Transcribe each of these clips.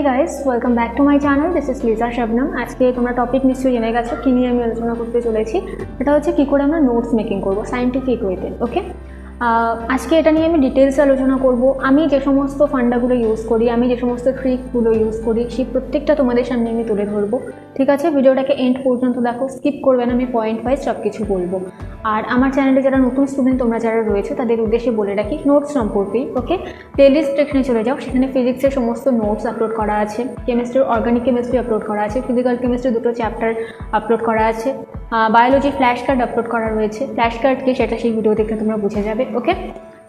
Guys, welcome back to my channel. This is Liza Shabnam. আজকে তোমরা topic নিশ্চয়ই জেনে গেছো কি নিয়ে আমি আলোচনা করতে চলেছি। এটা হচ্ছে কী করে আমরা নোটস মেকিং করবো সায়েন্টিফিক ওয়েতে। ওকে, আজকে এটা নিয়ে আমি ডিটেলসে আলোচনা করব। আমি যে সমস্ত ফান্ডাগুলো ইউজ করি, আমি যে সমস্ত ট্রিকগুলো ইউজ করি, সেই প্রত্যেকটা তোমাদের সামনে আমি তুলে ধরবো। ঠিক আছে, ভিডিওটাকে এন্ড পর্যন্ত দেখো, স্কিপ করবে না। আমি পয়েন্ট ওয়াইজ সব কিছু বলবো। আর আমার চ্যানেলে যারা নতুন স্টুডেন্ট তোমরা যারা রয়েছে তাদের উদ্দেশ্যে বলে রাখি নোটস সম্পর্কেই। ওকে, প্লেলিস্ট সেকশনে চলে যাও, সেখানে ফিজিক্সের সমস্ত নোটস আপলোড করা আছে, কেমিস্ট্রির অর্গানিক কেমিস্ট্রি আপলোড করা আছে, ফিজিক্যাল কেমিস্ট্রি দুটো চ্যাপ্টার আপলোড করা আছে, বায়োলজি ফ্ল্যাশ কার্ড আপলোড করা রয়েছে। ফ্ল্যাশ কার্ড কি সেটা সেই ভিডিও দেখে তোমরা বুঝে যাবে। ওকে,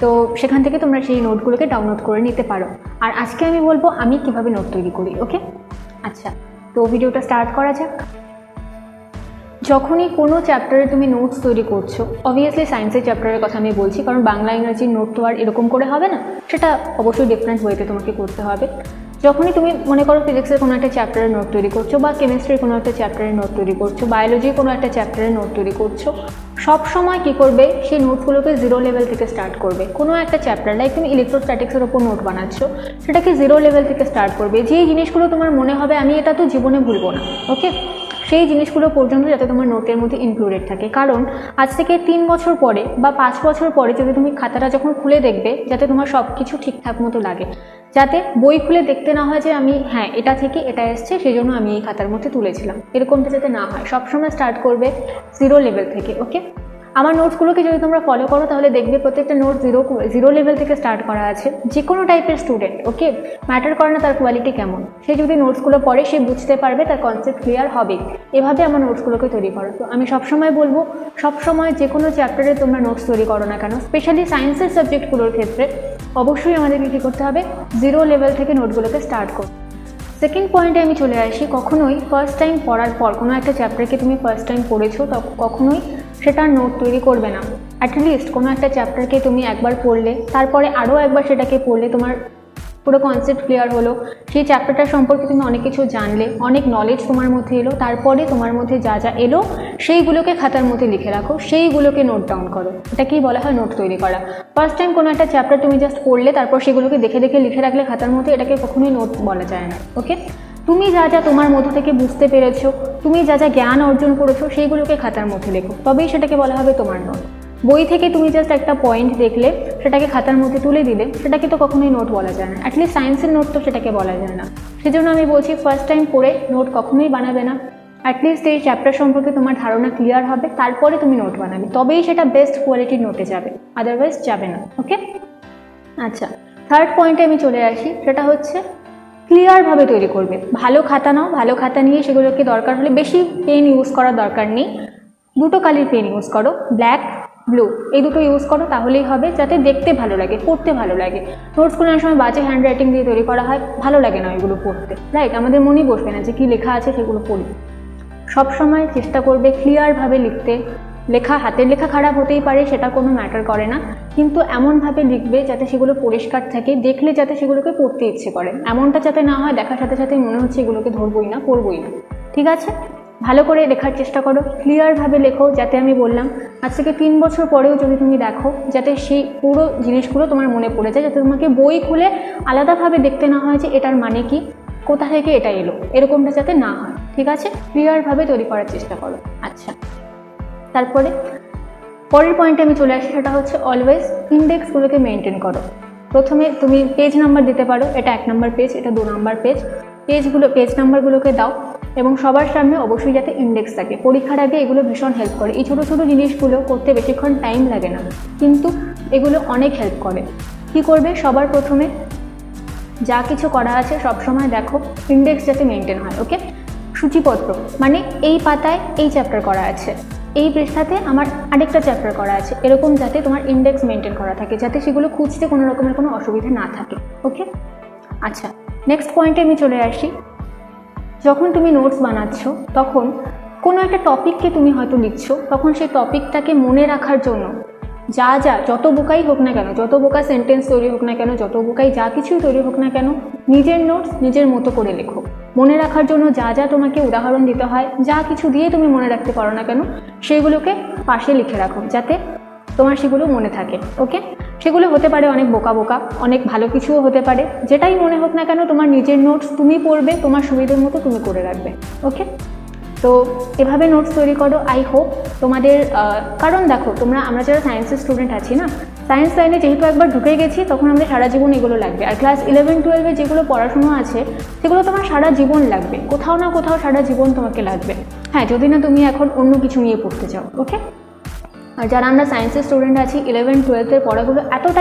তো সেখান থেকে তোমরা সেই নোটগুলোকে ডাউনলোড করে নিতে পারো। আর আজকে আমি বলবো আমি কিভাবে নোট তৈরি করি। ওকে, আচ্ছা, তো ভিডিওটা স্টার্ট করা যাক। যখনই কোনো চ্যাপ্টারে তুমি নোটস তৈরি করছো, অবভিয়াসলি সায়েন্সের চ্যাপ্টারের কথা আমি বলছি, কারণ বাংলা ইংরাজির নোট তো আর এরকম করে হবে না, সেটা অবশ্যই ডিফারেন্ট ওয়েতে তোমাকে করতে হবে। যখনই তুমি মনে করো ফিজিক্সের কোনো একটা চ্যাপ্টারের নোট তৈরি করছো, বা কেমিস্ট্রির কোনো একটা চ্যাপ্টারের নোট তৈরি করছো, বায়োলজির কোনো একটা চ্যাপ্টারের নোট তৈরি করছো, সব সময় কী করবে, সেই নোটসগুলোকে জিরো লেভেল থেকে স্টার্ট করবে। কোনো একটা চ্যাপ্টার লাইক তুমি ইলেকট্রোস্ট্যাটিক্সের ওপর নোট বানাচ্ছ, সেটাকে জিরো লেভেল থেকে স্টার্ট করবে। যেই জিনিসগুলো তোমার মনে হবে আমি এটা তো জীবনে ভুলবো না, ওকে, সেই জিনিসগুলো পর্যন্ত যাতে তোমার নোটের মধ্যে ইনক্লুডেড থাকে। কারণ আজ থেকে 3 বছর পরে বা 5 বছর পরে যদি তুমি খাতাটা যখন খুলে দেখবে, যাতে তোমার সব কিছু ঠিকঠাক মতো লাগে, যাতে বই খুলে দেখতে না হয় যে আমি হ্যাঁ এটা থেকে এটা এসছে সেই জন্য আমি এই খাতার মধ্যে তুলেছিলাম, এরকমটা যাতে না হয়। সবসময় স্টার্ট করবে জিরো লেভেল থেকে। ওকে, আমার নোটসগুলোকে যদি তোমরা ফলো করো তাহলে দেখবে প্রত্যেকটা নোট জিরো লেভেল থেকে স্টার্ট করা আছে। যে কোনো টাইপের স্টুডেন্ট, ওকে, ম্যাটার করে না তার কোয়ালিটি কেমন, সে যদি নোটসগুলো পড়ে সে বুঝতে পারবে, তার কনসেপ্ট ক্লিয়ার হবে। এভাবে আমার নোটসগুলোকে তৈরি করো। তো আমি সবসময় বলবো, সবসময় যে কোনো চ্যাপ্টারে তোমরা নোটস তৈরি করো না কেন, স্পেশালি সায়েন্সের সাবজেক্টগুলোর ক্ষেত্রে অবশ্যই আমাদেরকে কী করতে হবে, জিরো লেভেল থেকে নোটগুলোকে স্টার্ট করো। সেকেন্ড পয়েন্টে আমি চলে আসি, কখনোই ফার্স্ট টাইম পড়ার পর কোনো একটা চ্যাপ্টারকে তুমি ফার্স্ট টাইম পড়েছো কখনোই সেটার নোট তৈরি করবে না। অ্যাটলিস্ট কোনো একটা চ্যাপ্টারকে তুমি একবার পড়লে, তারপরে আরও একবার সেটাকে পড়লে, তোমার পুরো কনসেপ্ট ক্লিয়ার হলো, সেই চ্যাপ্টারটার সম্পর্কে তুমি অনেক কিছু জানলে, অনেক নলেজ তোমার মধ্যে এলো, তারপরে তোমার মধ্যে যা যা এলো সেইগুলোকে খাতার মধ্যে লিখে রাখো, সেইগুলোকে নোট ডাউন করো। এটাকেই বলা হয় নোট তৈরি করা। ফার্স্ট টাইম কোনো একটা চ্যাপ্টার তুমি জাস্ট পড়লে, তারপর সেগুলোকে দেখে দেখে লিখে রাখলে খাতার মধ্যে, এটাকে কখনোই নোট বলা যায় না। ওকে, তুমি যা যা তোমার মধ্য থেকে বুঝতে পেরেছো, তুমি যা যা জ্ঞান অর্জন করেছো, সেইগুলোকে খাতার মধ্যে লেখো, তবেই সেটাকে বলা হবে তোমার নোট। বই থেকে তুমি জাস্ট একটা পয়েন্ট দেখলে, সেটাকে খাতার মধ্যে তুলে দিলে, সেটাকে তো কখনোই নোট বলা যায় না। অ্যাটলিস্ট সায়েন্সের নোট তো সেটাকে বলা যায় না। সেজন্য আমি বলছি ফার্স্ট টাইম পড়ে নোট কখনোই বানাবে না। অ্যাটলিস্ট এই চ্যাপ্টার সম্পর্কে তোমার ধারণা ক্লিয়ার হবে, তারপরে তুমি নোট বানাবে, তবেই সেটা বেস্ট কোয়ালিটির নোটে যাবে, আদারওয়াইজ যাবে না। ওকে, আচ্ছা, থার্ড পয়েন্টে আমি চলে আসি, সেটা হচ্ছে ক্লিয়ারভাবে তৈরি করবে। ভালো খাতা নাও, ভালো খাতা নিয়ে সেগুলোকে দরকার হলে বেশি পেন ইউজ করার দরকার নেই, দুটো কালির পেন ইউজ করো, ব্ল্যাক ব্লু, এই দুটো ইউজ করো, তাহলেই হবে, যাতে দেখতে ভালো লাগে, পড়তে ভালো লাগে। নোটসগুলো অনেক সময় বাজে হ্যান্ড রাইটিং দিয়ে তৈরি করা হয়, ভালো লাগে না এগুলো পড়তে, রাইট? আমাদের মনেই বসবে না যে কী লেখা আছে সেগুলো পড়ি। সবসময় চেষ্টা করবে ক্লিয়ারভাবে লিখতে। লেখা, হাতের লেখা খারাপ হতেই পারে, সেটা কোনো ম্যাটার করে না, কিন্তু এমনভাবে লিখবে যাতে সেগুলো পরিষ্কার থাকে, দেখলে যাতে সেগুলোকে পড়তে ইচ্ছে করে। এমনটা যাতে না হয় দেখার সাথে সাথে মনে হচ্ছে এগুলোকে ধরবই না, পড়বই না। ঠিক আছে, ভালো করে লেখার চেষ্টা করো, ক্লিয়ারভাবে লেখো, যাতে আমি বললাম আজ থেকে 3 বছর পরেও যদি তুমি দেখো, যাতে সেই পুরো জিনিসগুলো তোমার মনে পড়ে যায়, যাতে তোমাকে বই খুলে আলাদাভাবে দেখতে না হয় যে এটার মানে কি, কোথা থেকে এটা এলো, এরকমটা যাতে না হয়। ঠিক আছে, ক্লিয়ারভাবে তৈরি করার চেষ্টা করো। আচ্ছা, তারপরে পরের পয়েন্টে আমি চলে আসি, সেটা হচ্ছে অলওয়েজ ইন্ডেক্সগুলোকে মেনটেন করো। প্রথমে তুমি পেজ নাম্বার দিতে পারো, এটা 1 নম্বর পেজ, এটা 2 নম্বর পেজ, পেজ নাম্বারগুলোকে দাও, এবং সবার সামনে অবশ্যই যাতে ইন্ডেক্স থাকে। পরীক্ষার আগে এগুলো ভীষণ হেল্প করে। এই ছোটো ছোটো জিনিসগুলো করতে বেশিক্ষণ টাইম লাগে না, কিন্তু এগুলো অনেক হেল্প করে। কি করবে, সবার প্রথমে যা কিছু করা আছে সবসময় দেখো ইন্ডেক্স যাতে মেনটেন হয়। ওকে, সূচিপত্র মানে এই পাতায় এই চ্যাপ্টার করা আছে, এই পৃষ্ঠাতে আমার আরেকটা চ্যাপ্টার করা আছে, এরকম যাতে তোমার ইন্ডেক্স মেনটেন করা থাকে, যাতে সেগুলো খুঁজতে কোনো রকমের কোনো অসুবিধা না থাকে। ওকে, আচ্ছা, নেক্সট পয়েন্টে আমি চলে আসি। যখন তুমি নোটস বানাচ্ছ, তখন কোনো একটা টপিককে তুমি হয়তো লিখছো, তখন সেই টপিকটাকে মনে রাখার জন্য যা যা, যত বোকাই হোক না কেন, যত বোকা সেন্টেন্স তৈরি হোক না কেন, যত বোকাই যা কিছুই তৈরি হোক না কেন, নিজের নোটস নিজের মতো করে লেখো। মনে রাখার জন্য যা যা তোমাকে উদাহরণ দিতে হয়, যা কিছু দিয়ে তুমি মনে রাখতে পারো না কেন, সেইগুলোকে পাশে লিখে রাখো, যাতে তোমার সেগুলো মনে থাকে। ওকে, সেগুলো হতে পারে অনেক বোকা বোকা, অনেক ভালো কিছুও হতে পারে, যেটাই মনে হোক না কেন তোমার নিজের নোটস তুমি পড়বে, তোমার সুবিধার মতো তুমি করে রাখবে। ওকে, তো এভাবে নোটস তৈরি করো। আই হোপ তোমাদের, কারণ দেখো আমরা যারা সায়েন্সের স্টুডেন্ট আছি না, সায়েন্স লাইনে যেহেতু একবার ঢুকে গেছি, তখন আমাদের সারা জীবন এগুলো লাগবে। আর ক্লাস 11-12 যেগুলো পড়াশুনো আছে সেগুলো তোমার সারা জীবন লাগবে, কোথাও না কোথাও সারা জীবন তোমাকে লাগবে। হ্যাঁ, যদি না তুমি এখন অন্য কিছু নিয়ে পড়তে চাও। ওকে, আর যারা আমরা সায়েন্সের স্টুডেন্ট আছি, 11-12 পড়াগুলো এতটা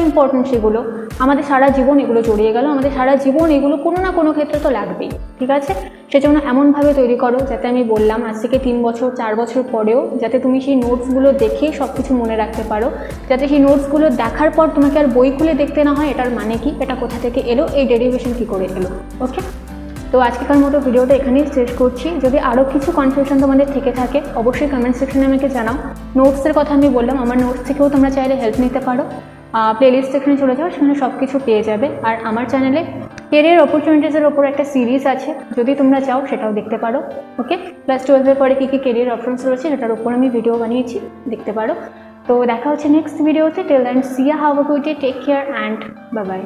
ইম্পর্টেন্ট, সেগুলো আমাদের সারা জীবন এগুলো জড়িয়ে গেল, আমাদের সারা জীবন এগুলো কোনো না কোনো ক্ষেত্রে তো লাগবেই। ঠিক আছে, সেজন্য এমনভাবে তৈরি করো যাতে আমি বললাম আজ থেকে 3 বছর 4 বছর পরেও যাতে তুমি সেই নোটসগুলো দেখেই সব কিছু মনে রাখতে পারো, যাতে সেই নোটসগুলো দেখার পর তোমাকে আর বই খুলে দেখতে না হয় এটার মানে কি, এটা কোথা থেকে এলো, এই ডেরিভেশন কী করে এলো। ওকে, তো আজকের মতো ভিডিওটা এখানেই শেষ করছি। যদি আরও কিছু কনফিউশন তোমাদের থেকে থাকে অবশ্যই কমেন্ট সেকশনে আমাকে জানাও। নোটসের কথা আমি বললাম, আমার নোটস থেকেও তোমরা চাইলে হেল্প নিতে পারো। প্লেলিস্ট সেকশনে চলে যাও, সেখানে সব কিছু পেয়ে যাবে। আর আমার চ্যানেলে কেরিয়ার অপরচুনিটিসের ওপর একটা সিরিজ আছে, যদি তোমরা চাও সেটাও দেখতে পারো। ওকে, ক্লাস 12 পরে কী কী কেরিয়ার অপশনস রয়েছে সেটার উপর আমি ভিডিও বানিয়েছি, দেখতে পারো। তো দেখা হচ্ছে নেক্সট ভিডিওতে। Till then see you, have a good day, take care and bye by.